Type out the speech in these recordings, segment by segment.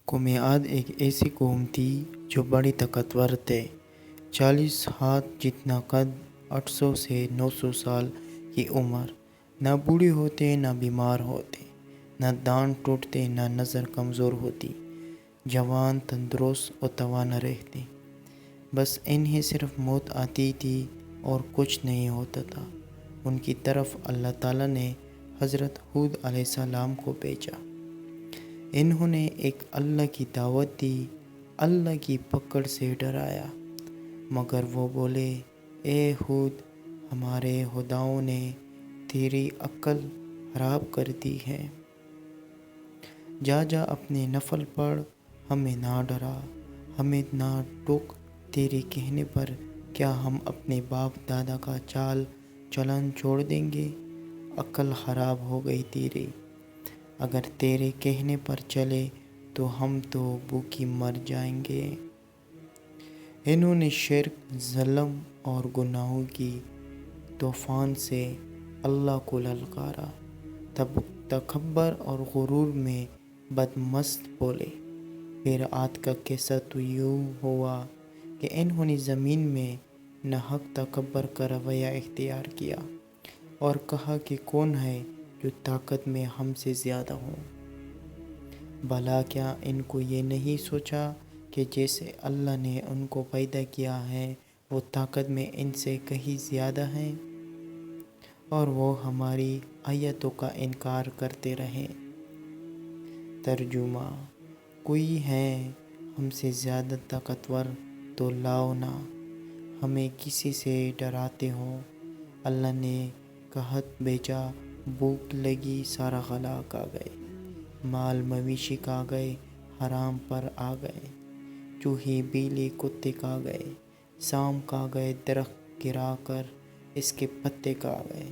قوم عاد ایک ایسی قوم تھی جو بڑی طاقتور تھے۔ 40 ہاتھ جتنا قد، 800 سے 900 سال کی عمر۔ نہ بوڑھے ہوتے، نہ بیمار ہوتے، نہ دانت ٹوٹتے، نہ نظر کمزور ہوتی۔ جوان، تندرست اور توانا رہتے۔ بس انہیں صرف موت آتی تھی اور کچھ نہیں ہوتا تھا۔ ان کی طرف اللہ تعالیٰ نے حضرت ہود علیہ السلام کو بھیجا۔ انہوں نے ایک اللہ کی دعوت دی، اللہ کی پکڑ سے ڈرایا، مگر وہ بولے، اے ہود، ہمارے خداؤں نے تیری عقل خراب کر دی ہے۔ جا اپنے نفل پڑھ، ہمیں نہ ڈرا، ہمیں نہ ٹوک۔ تیرے کہنے پر کیا ہم اپنے باپ دادا کا چال چلن چھوڑ دیں گے؟ عقل خراب ہو گئی تیری۔ اگر تیرے کہنے پر چلے تو ہم تو بھوکے مر جائیں گے۔ انہوں نے شرک، ظلم اور گناہوں کی طوفان سے اللہ کو للکارا۔ تب تکبر اور غرور میں بدمست بولے۔ پھر عاد کا قصہ تو یوں ہوا کہ انہوں نے زمین میں ناحق تکبر کا رویہ اختیار کیا اور کہا کہ کون ہے جو طاقت میں ہم سے زیادہ ہو۔ بھلا کیا ان کو یہ نہیں سوچا کہ جیسے اللہ نے ان کو پیدا کیا ہے وہ طاقت میں ان سے کہیں زیادہ ہیں، اور وہ ہماری آیتوں کا انکار کرتے رہے۔ ترجمہ: کوئی ہے ہم سے زیادہ طاقتور تو لاؤ نا، ہمیں کسی سے ڈراتے ہو۔ اللہ نے قحط بھیجا، بھوک لگی، سارا ہلاک آ گئے، مال مویشی کھا گئے، حرام پر آ گئے، چوہے بلی کتے کھا گئے، سام کھا گئے، درخت گرا کر اس کے پتے کھا گئے۔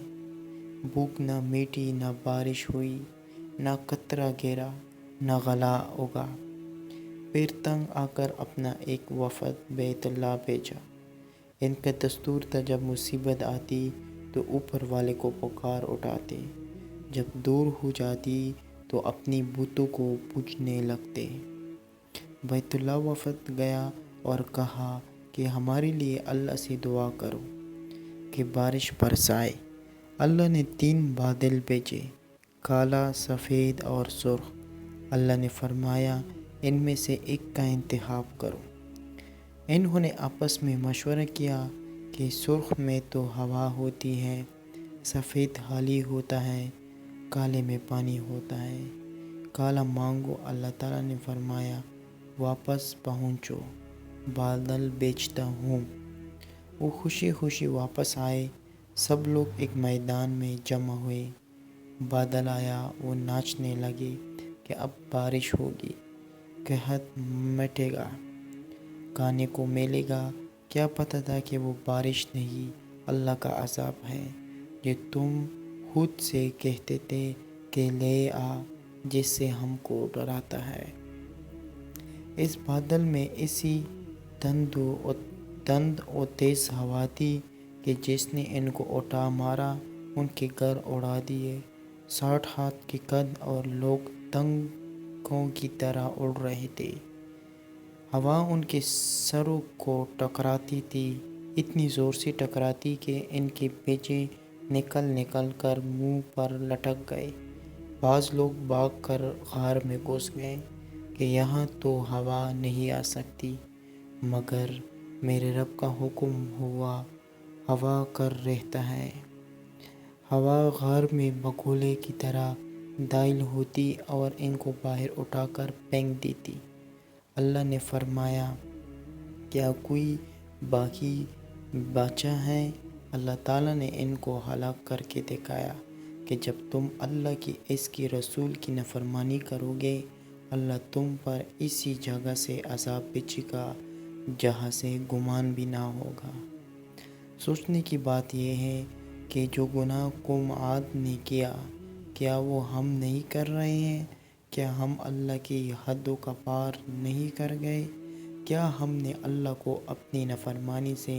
بھوک نہ مٹی، نہ بارش ہوئی، نہ قطرہ گرا، نہ غلہ اگا۔ پھر تنگ آ کر اپنا ایک وفد بیت اللہ بھیجا۔ ان کا دستور تھا جب مصیبت آتی تو اوپر والے کو پکار اٹھاتے، جب دور ہو جاتی تو اپنی بتوں کو پوجنے لگتے۔ بیت اللہ وفد گیا اور کہا کہ ہمارے لیے اللہ سے دعا کرو کہ بارش برسائے۔ اللہ نے 3 بادل بھیجے، کالا، سفید اور سرخ۔ اللہ نے فرمایا، ان میں سے ایک کا انتخاب کرو۔ انہوں نے آپس میں مشورہ کیا کہ سرخ میں تو ہوا ہوتی ہے، سفید خالی ہوتا ہے، کالے میں پانی ہوتا ہے، کالا مانگو۔ اللہ تعالیٰ نے فرمایا، واپس پہنچو، بادل بھیجتا ہوں۔ وہ خوشی خوشی واپس آئے۔ سب لوگ ایک میدان میں جمع ہوئے۔ بادل آیا، وہ ناچنے لگے کہ اب بارش ہوگی، قحط مٹے گا، کھانے کو ملے گا۔ کیا پتہ تھا کہ وہ بارش نہیں، اللہ کا عذاب ہے، جو تم خود سے کہتے تھے کہ لے آ، جس سے ہم کو ڈراتا ہے۔ اس بادل میں ایسی تند و تیز ہوا تھی کہ جس نے ان کو اٹھا مارا، ان کے گھر اڑا دیے۔ 60 ہاتھ کے قد اور لوگ پتنگوں کی طرح اڑ رہے تھے۔ ہوا ان کے سروں کو ٹکراتی تھی، اتنی زور سے ٹکراتی کہ ان کے بیجے نکل کر منہ پر لٹک گئے۔ بعض لوگ بھاگ کر غار میں گھس گئے کہ یہاں تو ہوا نہیں آ سکتی، مگر میرے رب کا حکم ہوا، ہوا کر رہتا ہے۔ ہوا غار میں بگولے کی طرح داخل ہوتی اور ان کو باہر اٹھا کر پھینک دیتی۔ اللہ نے فرمایا، کیا کوئی باقی بچا ہے؟ اللہ تعالیٰ نے ان کو ہلاک کر کے دکھایا کہ جب تم اللہ کی اس کے رسول کی نافرمانی کرو گے، اللہ تم پر ایسی جگہ سے عذاب بھیجے گا جہاں سے گمان بھی نہ ہوگا۔ سوچنے کی بات یہ ہے کہ جو گناہ قوم عاد نے کیا، کیا وہ ہم نہیں کر رہے ہیں؟ کیا ہم اللہ کی حدوں کا پار نہیں کر گئے؟ کیا ہم نے اللہ کو اپنی نافرمانی سے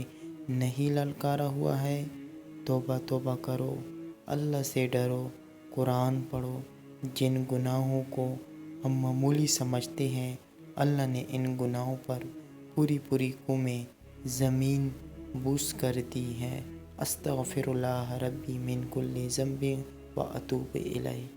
نہیں للکارا ہوا ہے؟ توبہ کرو، اللہ سے ڈرو، قرآن پڑھو۔ جن گناہوں کو ہم معمولی سمجھتے ہیں اللہ نے ان گناہوں پر پوری پوری قومیں زمین بوس کر دی ہے۔ استغفر اللہ ربی من کل ذنب و اتوب الیہ۔